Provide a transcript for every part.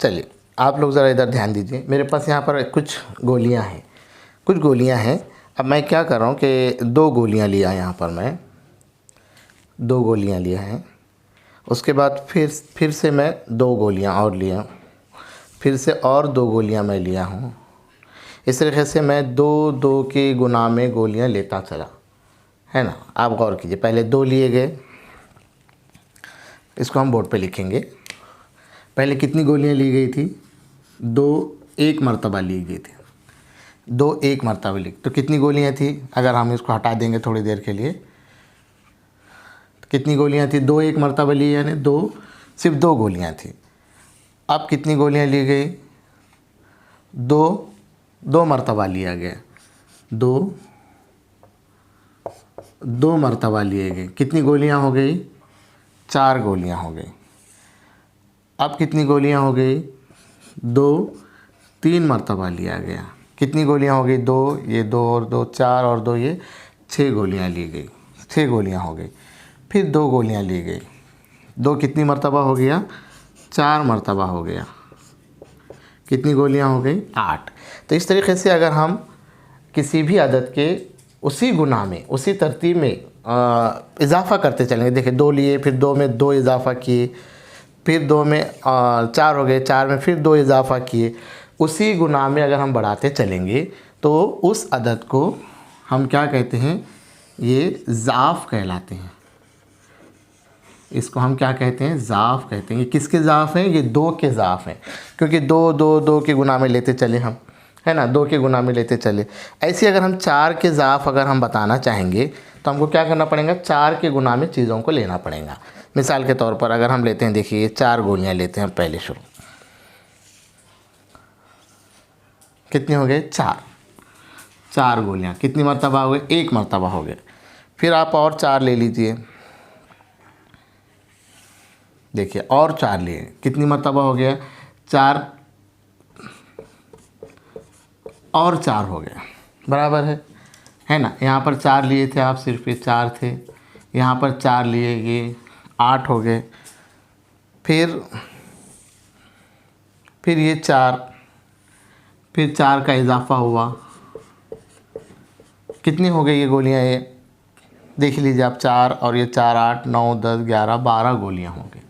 चलिए आप लोग ज़रा इधर ध्यान दीजिए। मेरे पास यहाँ पर कुछ गोलियाँ हैं। अब मैं क्या कर रहा हूँ कि 2 गोलियाँ लिया यहाँ पर, मैं 2 गोलियाँ लिया हैं। उसके बाद फिर से मैं 2 गोलियाँ और लिया, फिर से और 2 गोलियाँ मैं लिया हूँ। इस तरीके से मैं 2-2 के गुना में गोलियाँ लेता चला, है ना। आप गौर कीजिए, पहले 2 लिए गए, इसको हम बोर्ड पे लिखेंगे। पहले कितनी गोलियाँ ली गई थी? 2 एक मर्तबा ली गई थी, 2 एक मर्तबा ली। तो कितनी गोलियाँ थी? अगर हम इसको हटा देंगे थोड़ी देर के लिए, तो कितनी गोलियाँ थी? 2 एक मर्तबा ली, यानी 2, सिर्फ 2 गोलियाँ थी। अब कितनी गोलियाँ ली गई? 2 मर्तबा लिया गया, 2 मर्तबा लिए गए। कितनी गोलियाँ हो गई? 4 गोलियाँ हो गई। अब कितनी गोलियाँ हो गई? 2 3 मर्तबा लिया गया। कितनी गोलियाँ हो गई? 2, ये 2 और 2 4 और 2 ये 6 गोलियाँ ली गई, 6 गोलियाँ हो गई। फिर 2 गोलियाँ ली गई, 2 कितनी मर्तबा हो गया? 4 मर्तबा हो गया। कितनी गोलियाँ हो गई? 8। तो इस तरीके से अगर हम किसी भी अदद के उसी गुना में, उसी तरतीब में इजाफ़ा करते चलेंगे। देखिए 2 लिए, फिर 2 में 2 इजाफ़ा किए, फिर 2 में 4 हो गए, 4 में फिर 2 इजाफ़ा किए, उसी गुना में अगर हम बढ़ाते चलेंगे तो उस अदद को हम क्या कहते हैं? ये ज़ाफ़ कहलाते हैं। इसको हम क्या कहते हैं? ज़ाफ़ कहते हैं। ये किसके ज़ाफ़ हैं? ये 2 के ज़ाफ़ हैं, क्योंकि 2 2 2 के गुना में लेते चले हम, है ना, 2 के गुना में लेते चले। ऐसे अगर हम 4 के ज़ाफ़ अगर हम बताना चाहेंगे तो हमको क्या करना पड़ेगा? 4 के गुना में चीज़ों को लेना पड़ेगा। मिसाल के तौर पर अगर हम लेते हैं, देखिए ये 4 गोलियां लेते हैं पहले शुरू। कितनी हो गए? 4 गोलियां। कितनी मर्तबा हो गए? 1 मर्तबा हो गए। फिर आप और 4 ले लीजिए, देखिए और 4 लिए, कितनी मर्तबा हो गया? 4 और 4 हो गया, बराबर है ना। यहाँ पर 4 लिए थे आप, सिर्फ ये 4 थे। यहाँ पर 4 लिए, ये 8 हो गए। फिर ये 4, फिर 4 का इजाफ़ा हुआ। कितनी हो गई ये गोलियाँ? ये देख लीजिए आप, 4 और ये 4 8 9 10 11 12 गोलियाँ हो गई।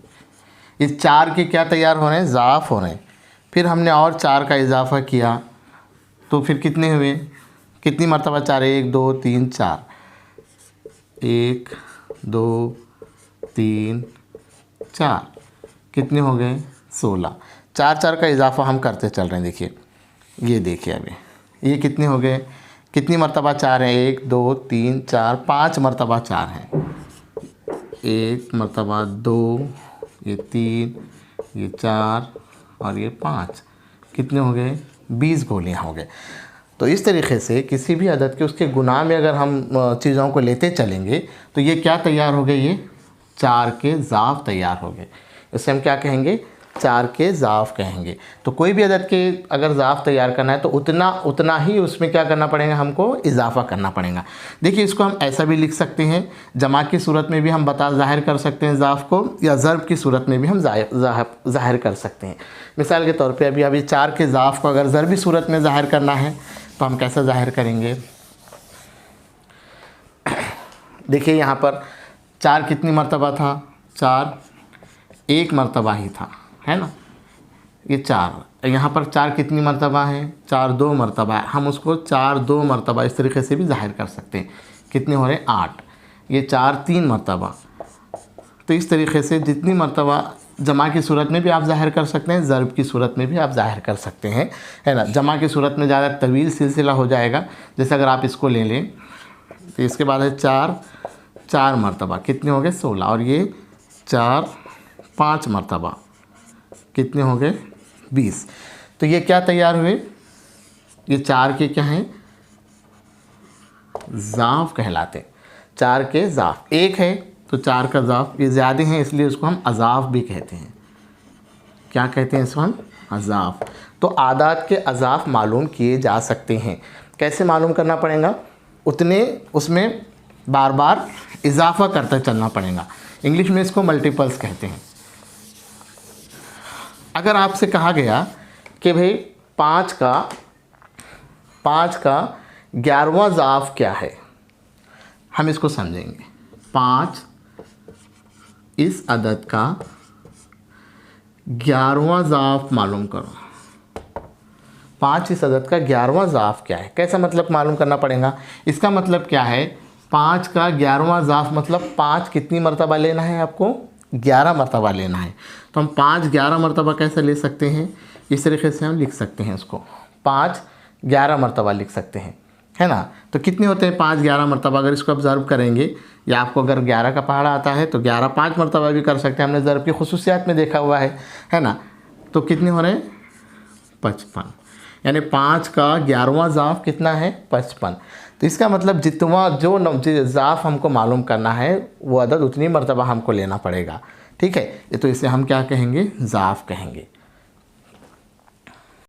इस 4 के क्या तैयार हो रहे हैं? ज़ाफ़ हो रहे हैं। फिर हमने और 4 का इजाफ़ा किया, तो फिर कितने हुए? कितनी मर्तबा 4? 1 2 3 4, 1 2 3 4, कितने हो गए? 16। 4 4 का इजाफ़ा हम करते चल रहे हैं। देखिए ये देखिए अभी ये कितने हो गए? कितनी मर्तबा 4 हैं? 1 2 3 4 5 मर्तबा 4 हैं। 1 मर्तबा 2, ये 3, ये 4 और ये 5, कितने हो गए? 20 गोलियाँ हो गए। तो इस तरीके से किसी भी अदद के उसके गुना में अगर हम चीज़ों को लेते चलेंगे तो ये क्या तैयार हो गए? ये 4 के ज़ाफ़ तैयार हो गए। इसे हम क्या कहेंगे? 4 के ज़ाफ़ कहेंगे। तो कोई भी अदद के अगर ज़ाफ़ तैयार करना है तो उतना ही उसमें क्या करना पड़ेगा? हमको इजाफ़ा करना पड़ेगा। देखिए इसको हम ऐसा भी लिख सकते हैं, जमा की सूरत में भी हम ज़ाहिर कर सकते हैं ज़ाफ़ को, या ज़र्ब की सूरत में भी हम ज़ाहिर कर सकते हैं। मिसाल के तौर पे अभी 4 के ज़ाफ़ को अगर ज़र्बी सूरत में ज़ाहिर करना है तो हम कैसे ज़ाहिर करेंगे? देखिए यहाँ पर 4 कितनी मर्तबा था? 4 1 मर्तबा ही था, है ना। ये 4, यहाँ पर 4 कितनी मर्तबा है? 4 2 मर्तबा है। हम उसको 4 2 मर्तबा इस तरीके से भी ज़ाहिर कर सकते हैं। कितने हो रहे? 8। ये 4 3 मर्तबा। तो इस तरीके से जितनी मर्तबा जमा की सूरत में भी आप ज़ाहिर कर सकते हैं, ज़र्ब की सूरत में भी आप ज़ाहिर कर सकते हैं, है ना। जमा की सूरत में ज़्यादा तवील सिलसिला हो जाएगा। जैसे अगर आप इसको ले लें तो इसके बाद है 4 मर्तबा, कितने हो गए? 16। और ये 4 5 मर्तबा, कितने हो गए? 20। तो ये क्या तैयार हुए? ये 4 के क्या हैं? ज़ाफ़ कहलाते। 4 के ज़ाफ़, 1 है तो 4 का ज़ाफ़, ये ज़्यादा हैं इसलिए उसको हम अज़ाफ़ भी कहते हैं। क्या कहते हैं इसको हम? अज़ाफ़। तो आदात के अज़ाफ़ मालूम किए जा सकते हैं। कैसे मालूम करना पड़ेगा? उतने उसमें बार बार इजाफ़ा करते चलना पड़ेगा। इंग्लिश में इसको मल्टीपल्स कहते हैं। अगर आपसे कहा गया कि भाई 5 का 11वां ज़ाफ क्या है, हम इसको समझेंगे। 5 इस अदद का 11वां ज़ाफ मालूम करो। 5 इस अदद का 11वां ज़ाफ क्या है, कैसा मतलब मालूम करना पड़ेगा। इसका मतलब क्या है, 5 का 11वां ज़ाफ मतलब 5 कितनी मरतबा लेना है आपको, 11 मरतबा लेना है। तो हम 5 11 मरतबा कैसे ले सकते हैं, इस तरीके से हम लिख सकते हैं इसको, 5 11 मरतबा लिख सकते हैं, है ना। तो कितने होते हैं 5 11 मरतबा, अगर इसको ऑब्ज़र्व करेंगे, या आपको अगर 11 का पहाड़ा आता है तो 11 5 मरतबा भी कर सकते हैं, हमने ज़रब की खुसूसियात में देखा हुआ है ना। तो कितने हो रहे हैं 55, यानी 5 का 11वां ज़ाफ कितना है 55। तो इसका मतलब जितना जो ज़ाफ हमको मालूम करना है वो अदद उतनी मरतबा हमको लेना पड़ेगा, ठीक है। तो इसे हम क्या कहेंगे, ज़ाफ कहेंगे।